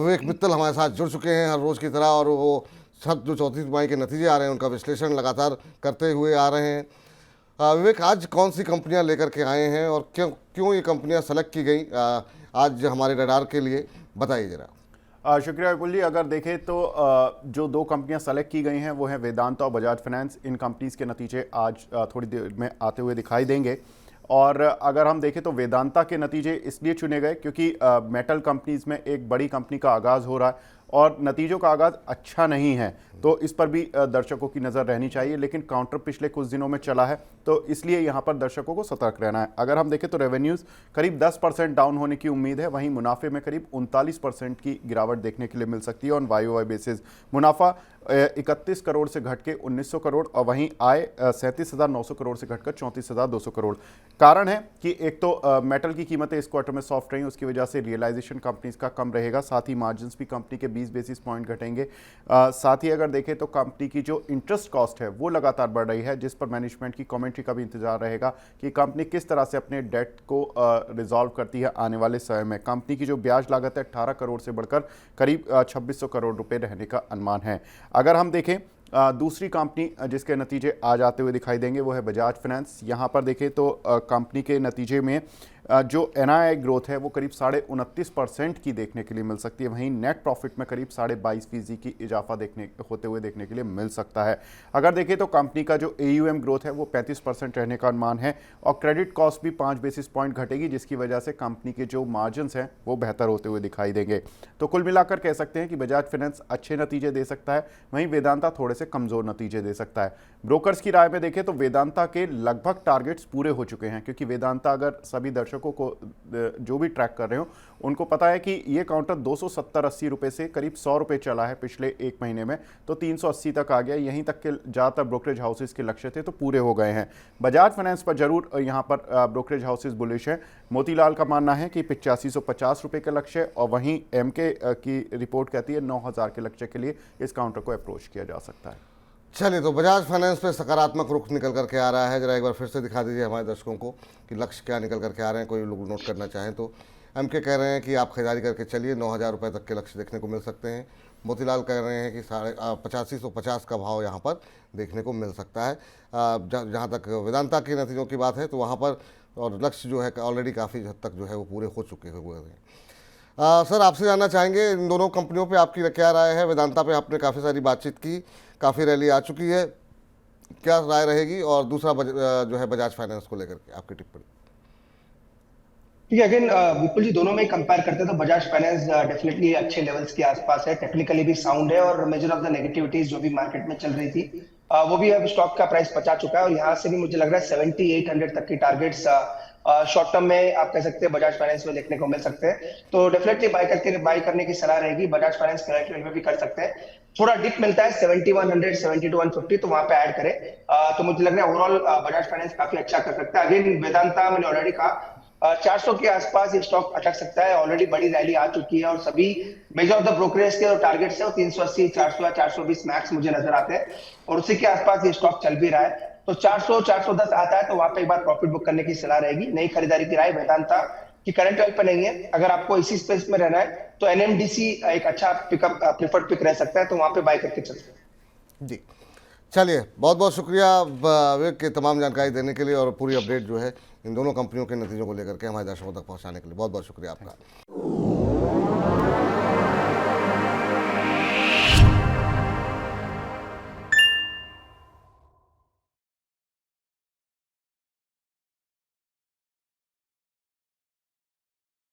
विवेक मित्तल हमारे साथ जुड़ चुके हैं हर रोज़ की तरह, और वो सब जो चौथी तिमाही के नतीजे आ रहे हैं उनका विश्लेषण लगातार करते हुए आ रहे हैं। विवेक, आज कौन सी कंपनियां लेकर के आए हैं और क्यों क्यों ये कंपनियां सेलेक्ट की गई आज हमारे रडार के लिए, बताइए जरा। शुक्रिया विपुल जी। अगर देखें तो जो दो कंपनियां सेलेक्ट की गई हैं वो हैं वेदांता और बजाज फाइनेंस। इन कंपनीज के नतीजे आज थोड़ी देर में आते हुए दिखाई देंगे। और अगर हम देखें तो वेदांता के नतीजे इसलिए चुने गए क्योंकि मेटल कंपनीज में एक बड़ी कंपनी का आगाज़ हो रहा है और नतीजों का आगाज़ अच्छा नहीं है, तो इस पर भी दर्शकों की नज़र रहनी चाहिए। लेकिन काउंटर पिछले कुछ दिनों में चला है, तो इसलिए यहाँ पर दर्शकों को सतर्क रहना है। अगर हम देखें तो रेवेन्यूज़ करीब 10% डाउन होने की उम्मीद है, वहीं मुनाफे में करीब 39% की गिरावट देखने के लिए मिल सकती है। ऑन वाई बेसिस मुनाफा 31 करोड़ से घट के 1900 करोड़ और वहीं आय 37,900 करोड़ से घटकर 34,200 करोड़। कारण है कि एक तो मेटल की कीमतें इस क्वार्टर में सॉफ्ट रही, उसकी वजह से रियलाइजेशन कंपनीज का कम रहेगा, साथ ही मार्जिन्स भी कंपनी के 20 बेसिस पॉइंट घटेंगे। साथ ही अगर देखें तो कंपनी की जो इंटरेस्ट कॉस्ट है वो लगातार बढ़ रही है, जिस पर मैनेजमेंट की कमेंट्री का भी इंतजार रहेगा कि कंपनी किस तरह से अपने डेट को रिजॉल्व करती है आने वाले समय में। कंपनी की जो ब्याज लागत है 18 करोड़ से बढ़कर करीब 2600 करोड़ रुपए रहने का अनुमान है। अगर हम देखें दूसरी कंपनी जिसके नतीजे आज आते हुए दिखाई देंगे वो है बजाज फाइनेंस। यहाँ पर देखें तो कंपनी के नतीजे में जो NII ग्रोथ है वो करीब 29.5% की देखने के लिए मिल सकती है, वहीं नेट प्रॉफिट में करीब 22.5% की इजाफा होते हुए देखने के लिए मिल सकता है। अगर देखें तो कंपनी का जो AUM ग्रोथ है वो 35% रहने का अनुमान है और क्रेडिट कॉस्ट भी 5 बेसिस पॉइंट घटेगी, जिसकी वजह से कंपनी के जो मार्जिन्स हैं वो बेहतर होते हुए दिखाई देंगे। तो कुल मिलाकर कह सकते हैं कि बजाज फाइनेंस अच्छे नतीजे दे सकता है, वहीं वेदांता थोड़े से कमज़ोर नतीजे दे सकता है। ब्रोकर्स की राय में देखें तो वेदांता के लगभग टारगेट्स पूरे हो चुके हैं, क्योंकि वेदांता अगर सभी दर्शकों को जो भी ट्रैक कर रहे हो उनको पता है कि ये काउंटर 270-80 रुपए से करीब 100 रुपए चला है पिछले एक महीने में, तो 380 तक आ गया। यहीं तक के ज़्यादातर ब्रोकरेज हाउसेस के लक्ष्य थे तो पूरे हो गए हैं। बजाज फाइनेंस पर जरूर यहाँ पर ब्रोकरेज हाउसेस बुलिश हैं। मोतीलाल का मानना है कि 8550 रुपये का लक्ष्य, और वहीं MK की रिपोर्ट कहती है 9000 के लक्ष्य के लिए इस काउंटर को अप्रोच किया जा सकता है। चलिए, तो बजाज फाइनेंस पे सकारात्मक रुख निकल करके आ रहा है। जरा एक बार फिर से दिखा दीजिए हमारे दर्शकों को कि लक्ष्य क्या निकल करके आ रहे हैं, कोई लोग नोट करना चाहें तो। MK कह रहे हैं कि आप खरीदारी करके चलिए, 9000 रुपये तक के लक्ष्य देखने को मिल सकते हैं। मोतीलाल कह रहे हैं कि 8550 का भाव यहाँ पर देखने को मिल सकता है। जहाँ तक वेदांता के नतीजों की बात है तो वहाँ पर और लक्ष्य जो है ऑलरेडी काफ़ी हद तक जो है वो पूरे हो चुके हुए हैं। सर, आपसे जानना चाहेंगे इन दोनों कंपनियों पे आपकी क्या राय है। वेदांता पे आपने काफ़ी सारी बातचीत की, काफ़ी रैली आ चुकी है, क्या राय रहेगी, और दूसरा जो है बजाज फाइनेंस को लेकर के आपकी टिप्पणी। ठीक है, अगेन विपुल जी, दोनों में कंपेयर करते हैं तो बजाज फाइनेंस डेफिनेटली अच्छे लेवल्स के आसपास है, टेक्निकली भी साउंड है, और मेजर ऑफ द नेगेटिविटीज जो भी मार्केट में चल रही थी वो भी अब स्टॉक का प्राइस पचा चुका है, और यहाँ से भी मुझे लग रहा है 7800 तक की टारगेट्स शॉर्ट टर्म में आप कह सकते हैं बजाज फाइनेंस में देखने को मिल सकते हैं। तो डेफिनेटली बाय करने की सलाह रहेगी। बजाज फाइनेंस करंट लेवल में भी कर सकते हैं, थोड़ा डिप मिलता है 7100 72 तो वहां पे ऐड करें। तो मुझे लग रहा है ओवरऑल बजाज फाइनेंस काफी अच्छा कर सकता है। अगेन वेदांता मैंने ऑलरेडी कहा 400 के आसपास ये स्टॉक अटक सकता है, ऑलरेडी बड़ी रैली आ चुकी है, और सभी मेजर ऑफ द ब्रोकरेज के टारगेट्स है वो 380 400 या 420 मैक्स मुझे नजर आते हैं, और उसी के आसपास ये स्टॉक चल भी रहा है। तो 400 410 आता है तो वहां पे एक बार प्रॉफिट बुक करने की सलाह रहेगी। नई खरीदारी की राय वेदांता की करंट लेवल पर नहीं है। अगर आपको इसी स्पेस में रहना है तो NMDC एक अच्छा पिकअप प्रीफर्ड पिक रह सकता है, तो वहां पे बाय करके चल सकते हैं। जी, चलिए, बहुत बहुत शुक्रिया विवेक के तमाम जानकारी देने के लिए, और पूरी अपडेट जो है इन दोनों कंपनियों के नतीजों को लेकर के हमारे दर्शकों तक पहुंचाने के लिए बहुत बहुत शुक्रिया आपका।